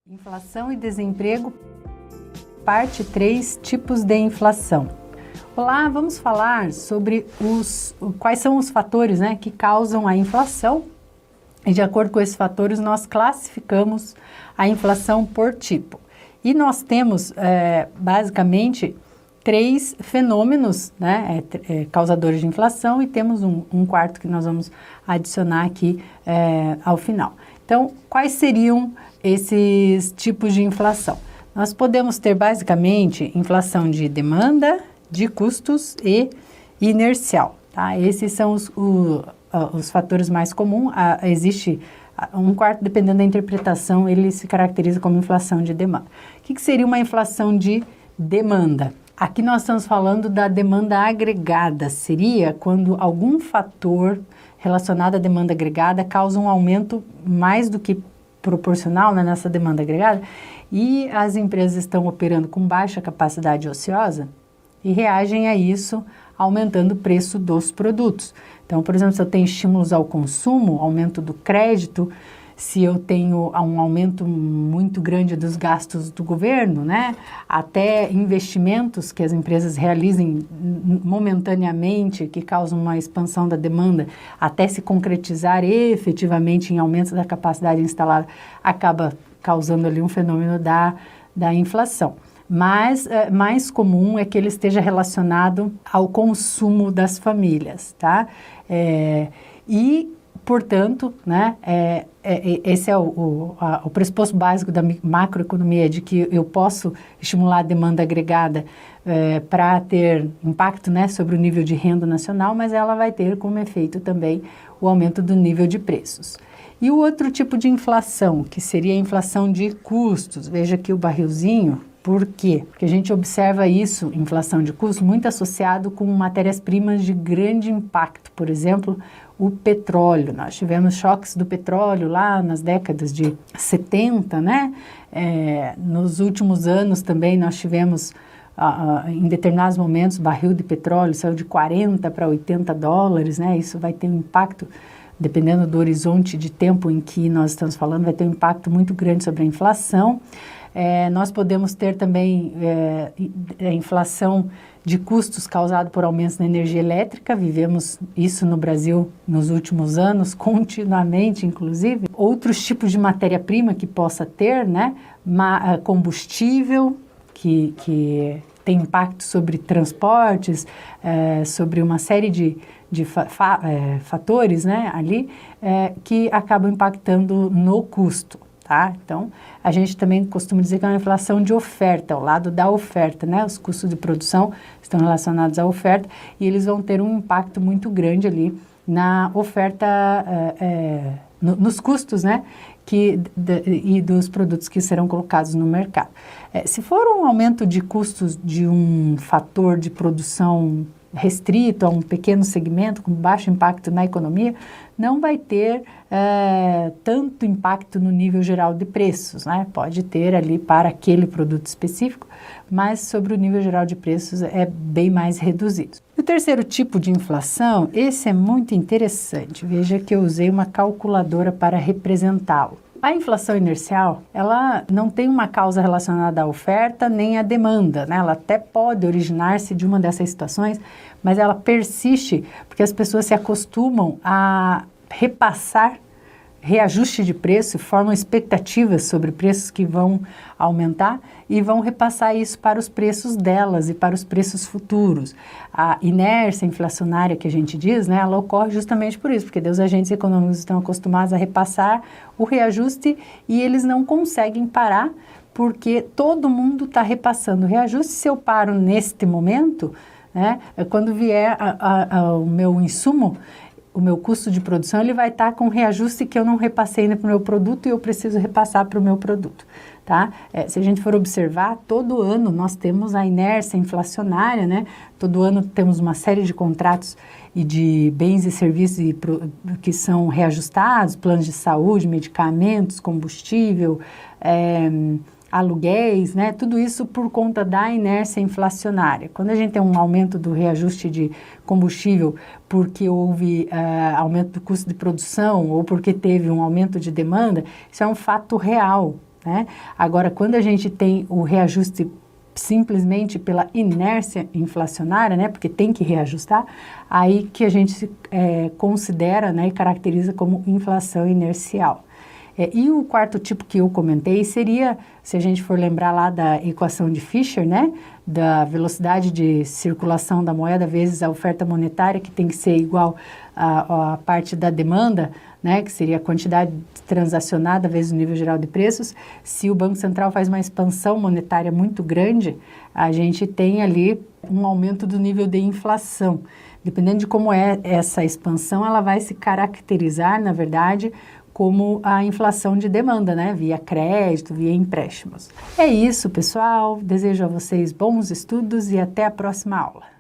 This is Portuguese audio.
Inflação e desemprego, parte 3, tipos de inflação. Olá, vamos falar sobre quais são os fatores, que causam a inflação. E de acordo com esses fatores, nós classificamos a inflação por tipo. E nós temos, basicamente, 3 fenômenos, causadores de inflação, e temos um quarto que nós vamos adicionar aqui ao final. Então, quais seriam esses tipos de inflação? Nós podemos ter, basicamente, inflação de demanda, de custos e inercial. Tá? Esses são os fatores mais comuns. Existe um quarto, dependendo da interpretação, ele se caracteriza como inflação de demanda. O que seria uma inflação de demanda? Aqui nós estamos falando da demanda agregada. Seria quando algum fator relacionado à demanda agregada causa um aumento mais do que proporcional nessa demanda agregada, e as empresas estão operando com baixa capacidade ociosa e reagem a isso aumentando o preço dos produtos. Então, por exemplo, se eu tenho estímulos ao consumo, aumento do crédito, se eu tenho um aumento muito grande dos gastos do governo, até investimentos que as empresas realizem momentaneamente, que causam uma expansão da demanda, até se concretizar efetivamente em aumento da capacidade instalada, acaba causando ali um fenômeno da inflação. Mas mais comum é que ele esteja relacionado ao consumo das famílias, tá? Portanto, esse é o pressuposto básico da macroeconomia, de que eu posso estimular a demanda agregada para ter impacto sobre o nível de renda nacional, mas ela vai ter como efeito também o aumento do nível de preços. E o outro tipo de inflação, que seria a inflação de custos, veja aqui o barrilzinho. Por quê? Porque a gente observa isso, inflação de custos, muito associado com matérias-primas de grande impacto. Por exemplo, o petróleo. Nós tivemos choques do petróleo lá nas décadas de 70, nos últimos anos também nós tivemos, em determinados momentos, barril de petróleo saiu de 40 para 80 dólares, Isso vai ter um impacto, dependendo do horizonte de tempo em que nós estamos falando, vai ter um impacto muito grande sobre a inflação. Nós podemos ter também a inflação de custos causada por aumentos na energia elétrica. Vivemos isso no Brasil nos últimos anos, continuamente, inclusive. Outros tipos de matéria-prima que possa ter, combustível, que tem impacto sobre transportes, sobre uma série de fatores ali, que acabam impactando no custo. Tá? Então, a gente também costuma dizer que é uma inflação de oferta, ao lado da oferta, Os custos de produção estão relacionados à oferta e eles vão ter um impacto muito grande ali na oferta, nos custos, e dos produtos que serão colocados no mercado. Se for um aumento de custos de um fator de produção restrito a um pequeno segmento, com baixo impacto na economia, não vai ter tanto impacto no nível geral de preços, Pode ter ali para aquele produto específico, mas sobre o nível geral de preços é bem mais reduzido. O terceiro tipo de inflação, esse é muito interessante. Veja que eu usei uma calculadora para representá-lo. A inflação inercial, ela não tem uma causa relacionada à oferta nem à demanda, Ela até pode originar-se de uma dessas situações, mas ela persiste porque as pessoas se acostumam a repassar reajuste de preço, formam expectativas sobre preços que vão aumentar e vão repassar isso para os preços delas e para os preços futuros. A inércia inflacionária que a gente diz, ela ocorre justamente por isso, porque os agentes econômicos estão acostumados a repassar o reajuste e eles não conseguem parar, porque todo mundo está repassando o reajuste. Se eu paro neste momento, quando vier o meu insumo, o meu custo de produção, ele vai estar com reajuste que eu não repassei ainda para o meu produto e eu preciso repassar para o meu produto, tá? Se a gente for observar, todo ano nós temos a inércia inflacionária, Todo ano temos uma série de contratos e de bens e serviços que são reajustados, planos de saúde, medicamentos, combustível, aluguéis, tudo isso por conta da inércia inflacionária. Quando a gente tem um aumento do reajuste de combustível porque houve aumento do custo de produção ou porque teve um aumento de demanda, isso é um fato real, né? Agora, quando a gente tem o reajuste simplesmente pela inércia inflacionária, né, porque tem que reajustar, aí que a gente considera, né, e caracteriza como inflação inercial. E o quarto tipo que eu comentei seria, se a gente for lembrar lá da equação de Fisher, né, da velocidade de circulação da moeda vezes a oferta monetária, que tem que ser igual à parte da demanda, né, que seria a quantidade transacionada vezes o nível geral de preços. Se o Banco Central faz uma expansão monetária muito grande, a gente tem ali um aumento do nível de inflação. Dependendo de como é essa expansão, ela vai se caracterizar, na verdade, como a inflação de demanda, né, via crédito, via empréstimos. É isso, pessoal. Desejo a vocês bons estudos e até a próxima aula.